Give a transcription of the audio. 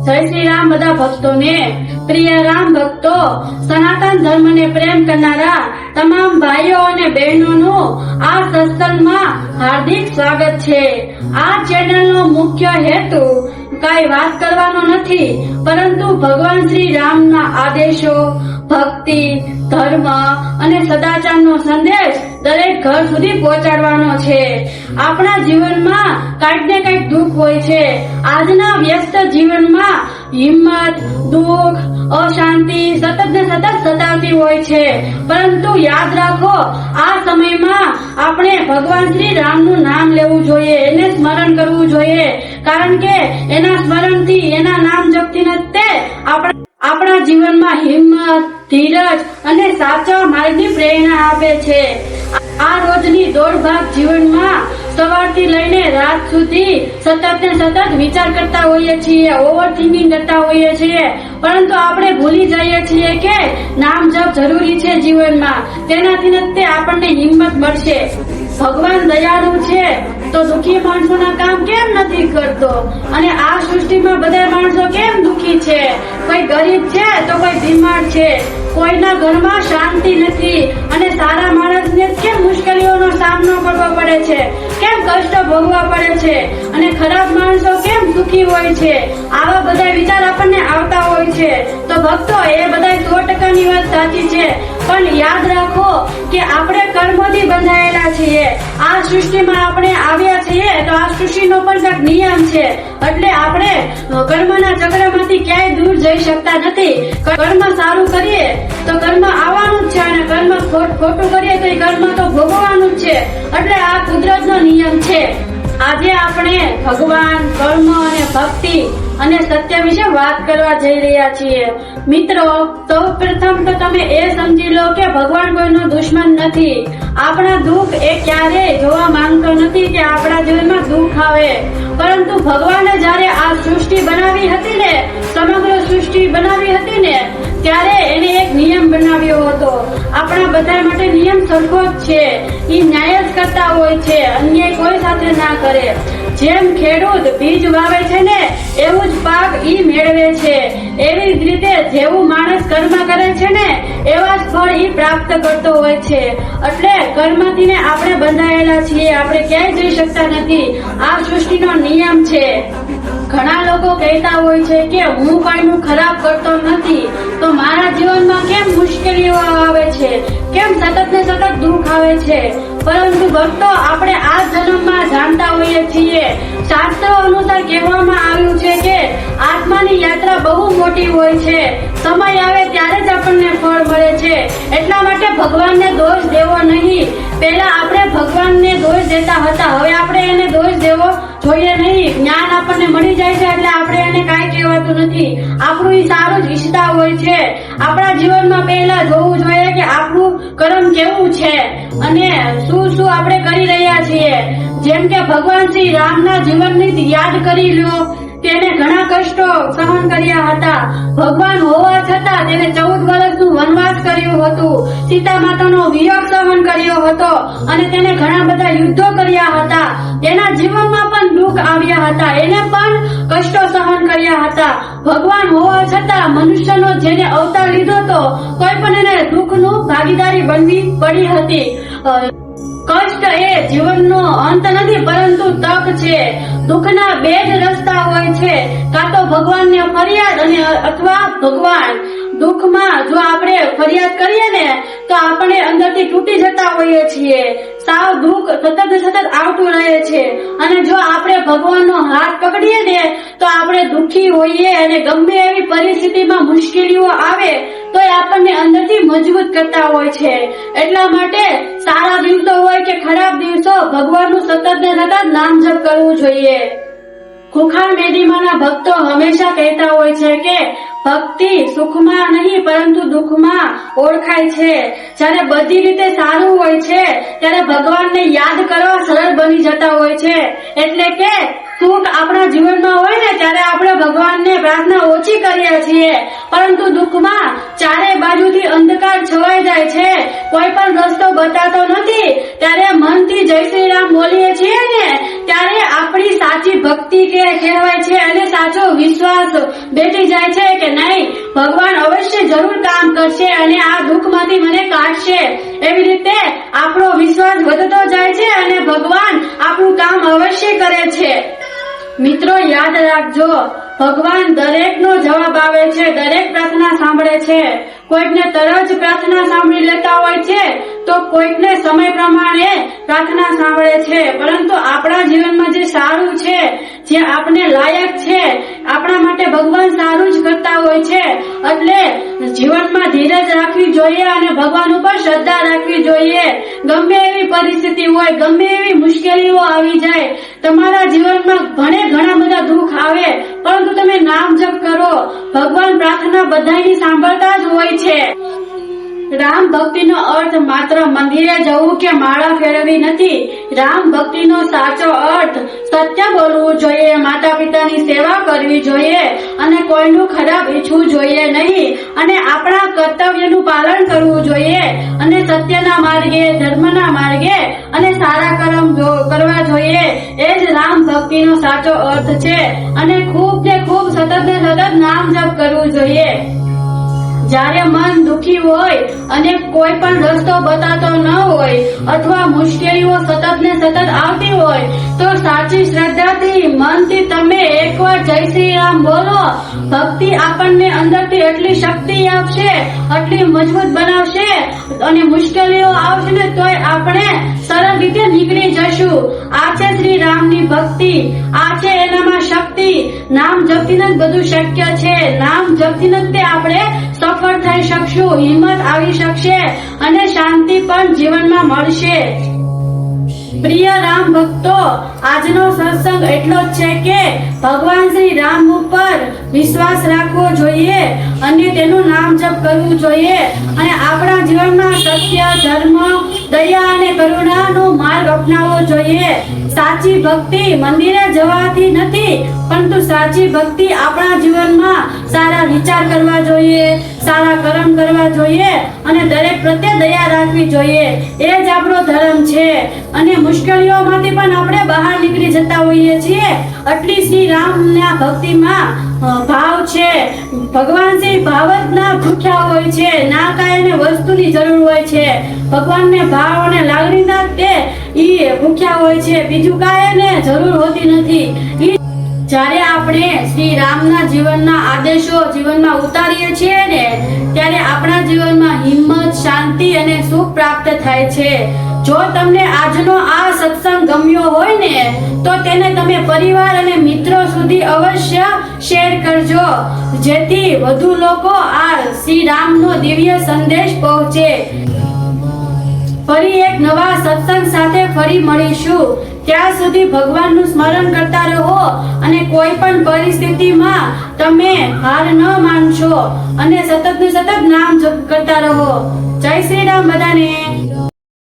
જય શ્રી રામ બધા ભક્તોને। પ્રિય રામ ભક્તો, સનાતન ધર્મને પ્રેમ કરનારા તમામ ભાઈઓ અને બહેનોનું આ સત્સંગમાં હાર્દિક સ્વાગત છે। આ ચેનલનો મુખ્ય હેતુ કઈ વાત કરવાનો નથી, પરંતુ ભગવાન શ્રી રામના આદેશો, ભક્તિ, ધર્મ અને સદાચારનો સંદેશ દરેક ઘર સુધી પહોંચાડવાનો છે। આપણા જીવનમાં કંઈક ને કંઈક દુઃખ હોય છે। આજના વ્યસ્ત જીવનમાં હિંમત, દુઃખ, અશાંતિ સતત ને સતત સતાવતી હોય છે, પરંતુ યાદ રાખો, આ સમયમાં આપણે ભગવાન શ્રી રામનું નામ લેવું જોઈએ, એને સ્મરણ કરવું જોઈએ, કારણ કે એના સ્મરણથી, એના નામ જપથી તે આપણા જીવનમાં હિંમત, ધીરજ અને સાચા માર્ગની પ્રેરણા આપે છે। આ રોજની દોડભાગ જીવનમાં સવારથી લઈને રાત સુધી સતત ને સતત વિચાર કરતા હોઈએ છીએ, ઓવર થિંકિંગ કરતા હોઈએ છીએ, પરંતુ આપણે ભૂલી જઈએ છીએ કે નામ જપ જરૂરી છે જીવનમાં। તેનાથી તે આપણને હિંમત મળશે। ભગવાન દયાળુ છે તો દુઃખી માણસોના કામ કેમ નથી કરતો? અને આ સૃષ્ટિમાં બધા માણસો કેમ દુઃખી છે? કોઈ ગરીબ છે તો કોઈ બીમાર છે, કોઈના ઘરમાં શાંતિ નથી, અને સારા માણસને કેમ મુશ્કેલીઓનો સામનો કરવો પડે છે, કેમ કષ્ટ ભોગવવા પડે છે, અને ખરાબ માણસો કેમ સુખી હોય છે? આવા બધા વિચાર આપણને આવતા હોય છે। તો ભક્તો, એ બધા 100% વાત સાચી છે, પણ યાદ રાખો કે આપણે કર્મોથી બંધાયેલા છીએ। આ સૃષ્ટિમાં આપણે આવ્યા છીએ તો આ સૃષ્ટિનો પણ એક નિયમ છે, એટલે આપણે કર્મના ચક્રમાંથી ક્યાંય દૂર જઈ શકતા નથી। કર્મ સારું કરીએ તો કર્મ આવવાનું જ છે, અને કર્મ ખોટું કરીએ તો એ કર્મ તો ભોગવવાનું જ છે, એટલે આ કુદરતનો નિયમ છે। આજે આપણે ભગવાન, કર્મ અને ભક્તિ અને સત્ય વિશે વાત કરવા જઈ રહ્યા છીએ। મિત્રો, સૌ પ્રથમ તો તમે એ સમજી લો કે ભગવાન કોઈનો દુશ્મન નથી। આપણા દુઃખ એ ક્યારેય જોવા માંગતો નથી કે આપણા જીવનમાં દુઃખ આવે, પરંતુ ભગવાને જ્યારે આ સૃષ્ટિ બનાવી હતી ને, સમગ્ર સૃષ્ટિ બનાવી હતી ને, ત્યારે એને એક નિયમ બનાવ્યો હતો। આપણા બધા માટે નિયમ સરખો જ છે, એ ન્યાય જ કરતા હોય છે, અન્યાય કોઈ સાથે ના કરે। જેમ ખેડૂત બીજ વાવે છે ને, એવું જ પાક ઈ મેળવે છે, એવી જ રીતે જેવું માણસ કર્મ કરે છે ને, એવા જ ફળ ઈ પ્રાપ્ત કરતો હોય છે। એટલે કર્મથી ને આપણે બંધાયેલા છીએ, આપણે ક્યાંય જઈ શકતા નથી, આ સૃષ્ટિનો નિયમ છે। ઘણા લોકો કહેતા હોય છે કે હું કોઈનું ખરાબ કરતો નથી, તો મારા જીવનમાં કેમ મુશ્કેલીઓ આવે છે, કેમ સતત ને સતત દુઃખ આવે છે? પરંતુ ભક્તો, આપણે આ જન્મમાં જાણતા હોઈએ છીએ, શાસ્ત્રો અનુસાર કહેવામાં આવ્યું છે કે આત્માની યાત્રા બહુ મોટી હોય છે, સમય આવે ત્યારે જ આપણને ફળ મળે છે। એટલા માટે ભગવાનને દોષ દેવો નહીં। પહેલા આપણે ભગવાનને દોષ દેતા હતા, હવે આપણે એને દોષ દેવો જોઈએ નહીં। જ્ઞાન આપણને મળી જાય છે એટલે આપણે એને કાંઈ કહેવાતું નથી, આપણું ઈ સારું જ ઈચ્છતા હોય છે। આપણા જીવનમાં પહેલા જોવું જોઈએ કે આપણું કર્મ કેવું છે અને શું આપણે કરી રહ્યા છીએ। જેમ કે ભગવાન શ્રી રામના જીવનની યાદ કરી લો, તેને ઘણા કષ્ટો સહન કર્યા હતા। ભગવાન હોવા છતાં તેને 14 વર્ષનું વનવાસ કર્યું હતું, સીતા માતાનો વિયોગ સહન કર્યો હતો, અને તેને ઘણા બધા યુદ્ધો કર્યા હતા। તેના જીવનમાં પણ દુઃખ આવ્યા હતા, એને પણ કષ્ટો સહન કર્યા હતા। ભગવાન હોવા છતાં મનુષ્યનો જેને અવતાર લીધો હતો, કોઈ પણ એને દુઃખનું ભાગીદારી બનવી પડી હતી। કષ્ટ એ જીવનનો અંત નથી, પરંતુ તક છે। દુઃખના બે જ રસ્તા હોય છે, કાં તો ભગવાનને ફરિયાદ અને અથવા ભગવાન। દુઃખમાં જો આપણે ફરિયાદ કરીએ ને, તો આપણે અંદરથી તૂટી જતા હોઈએ છીએ, સાવ દુઃખ સતત આવતું રહે છે। અને જો આપણે ભગવાનનો હાથ પકડીએ ને, તો આપણે દુઃખી હોઈએ, અને ગમે એવી પરિસ્થિતિમાં મુશ્કેલીઓ આવે તો એ આપણને અંદરથી મજબૂત કરતા હોય છે। એટલા માટે સારા દિવસો હોય કે ખરાબ દિવસો, ભગવાનનું સતત ને સતત નામ જપ કરવું જોઈએ। ખુખાર મેદીમાના ભક્તો હંમેશા કહેતા હોય છે કે ભક્તિ સુખમાં નહીં પરંતુ દુઃખમાં ઓળખાય છે। જ્યારે બધી રીતે સારું હોય છે ત્યારે ભગવાનને યાદ કરવા સરળ બની જતા હોય છે। એટલે કે સુખ આપણા જીવનમાં હોય ને, ત્યારે આપણે ભગવાનને પ્રાર્થના ઓછી કરીએ છીએ, પરંતુ દુઃખમાં ચારે બાજુથી અંધકાર છવાઈ જાય છે, કોઈ પણ રસ્તો બતાતો નથી, ત્યારે મનથી જય શ્રી રામ બોલીએ છીએ ને ત્યારે આપણી સાચી ભક્તિ કહેવાય છે અને સાચો વિશ્વાસ બેઠી જાય છે કે નહીં, ભગવાન અવશ્ય જરૂર કામ કરશે અને આ દુઃખમાંથી મને કાઢશે. એવી રીતે આપણો વિશ્વાસ વધતો જાય છે અને ભગવાન આપણું કામ અવશ્ય કરે છે. મિત્રો યાદ રાખજો, ભગવાન દરેકનો જવાબ આવે છે, દરેક પ્રાર્થના સાંભળે છે. કોઈકને તરત જ પ્રાર્થના સાંભળી લેતા હોય છે તો કોઈકને સમય પ્રમાણે પ્રાર્થના સાંભળે છે, પરંતુ આપણા જીવનમાં જે સારું છે, જે આપણે લાયક છે, આપણા માટે ભગવાન સારું જ કરતા હોય છે. એટલે જીવનમાં ધીરજ રાખવી જોઈએ અને ભગવાન ઉપર શ્રદ્ધા રાખવી જોઈએ. ગમે એવી પરિસ્થિતિ હોય, ગમે એવી મુશ્કેલીઓ આવી જાય, તમારા જીવનમાં ઘણા બધા દુઃખ આવે, પરંતુ તમે નામ જપ કરો, ભગવાન પ્રાર્થના બધાની સાંભળતા જ હોય છે. રામ ભક્તિનો અર્થ માત્ર મંદિરે જવું કે માળા ફેરવવી નથી. રામ ભક્તિનો સાચો અર્થ સત્ય બોલવું જોઈએ, માતા પિતાની સેવા કરવી જોઈએ અને કોઈનું ખરાબ ઈચ્છવું જોઈએ નહીં, અને આપણા કર્તવ્યનું પાલન કરવું જોઈએ અને સત્યના માર્ગે, ધર્મના માર્ગે અને સારા કર્મ કરવા જોઈએ. એ જ રામ ભક્તિનો સાચો અર્થ છે. અને ખૂબ ને ખૂબ સતત નામ જપ કરવું જોઈએ. જ્યારે મન દુખી હોય અને કોઈ પણ રસ્તો બતાતો ન હોય અથવા મુશ્કેલીઓ સતત આવતી હોય તો સાચી શ્રદ્ધાથી, મનથી તમે એકવાર જય શ્રી રામ બોલો. ભક્તિ આપણને અંદરથી એટલી શક્તિ આપશે, એટલી મજબૂત બનાવશે અને મુશ્કેલીઓ આવશે ને તોય આપણે સરળ રીતે નીકળી જશું. આ છે શ્રી રામની ભક્તિ, આ છે એનામાં શક્તિ. નામ જપથી જ બધું શક્ય છે. નામ જપથી જ તે આપણે સફળ થઈ શકશું, હિંમત આવી શકશે અને શાંતિ પણ જીવનમાં મળશે. પ્રિય રામ ભક્તો, આજનો સત્સંગ એટલો જ છે કે ભગવાન શ્રી રામ ઉપર વિશ્વાસ રાખવો જોઈએ અને તેનું નામ જપ કરવું જોઈએ અને આપણા જીવનમાં સત્ય, ધર્મ, દયા અને કરુણાનો માર્ગ અપનાવવો જોઈએ. સાચી ભક્તિ મંદિરે જવાથી નથી, પરંતુ સાચી ભક્તિ આપણા જીવનમાં સારા વિચાર કરવા જોઈએ, સારા કર્મ કરવા જોઈએ અને દરેક પ્રત્યે દયા રાખવી જોઈએ. એ જ આપણો ધર્મ છે. અને મુશ્કેલીઓમાંથી પણ આપણે બહાર નીકળી જતા હોઈએ છીએ. આટલી શ્રી રામના ભક્તિમાં ભાવ છે. ભગવાન શ્રી ભાવતના ભૂખ્યા હોય છે, ના કાંઈ વસ્તુની જરૂર હોય છે. ભગવાનને ભાવ અને લાગણીના તે ઈ ભૂખ્યા હોય છે, બીજું કાંઈ જરૂર હોતી નથી. જ્યારે આપણે શ્રી રામના જીવનના આદેશો જીવનમાં ઉતારીએ છીએ ને ત્યારે આપણા જીવનમાં હિંમત, શાંતિ અને સુખ પ્રાપ્ત થાય છે. જો તમને આજનો આ સત્સંગ ગમ્યો હોય ને તો તેને તમે પરિવાર અને મિત્રો સુધી અવશ્ય શેર કરજો, જેથી વધુ લોકો આ શ્રી રામનો દિવ્ય સંદેશ પહોંચે. ફરી એક નવા સત્સંગ સાથે ફરી મળીશું. ત્યાં સુધી ભગવાનનું સ્મરણ કરતા રહો અને કોઈ પણ પરિસ્થિતિમાં તમે હાર ન માનશો અને સતત નામ જપ કરતા રહો. જય શ્રી રામ બધાને.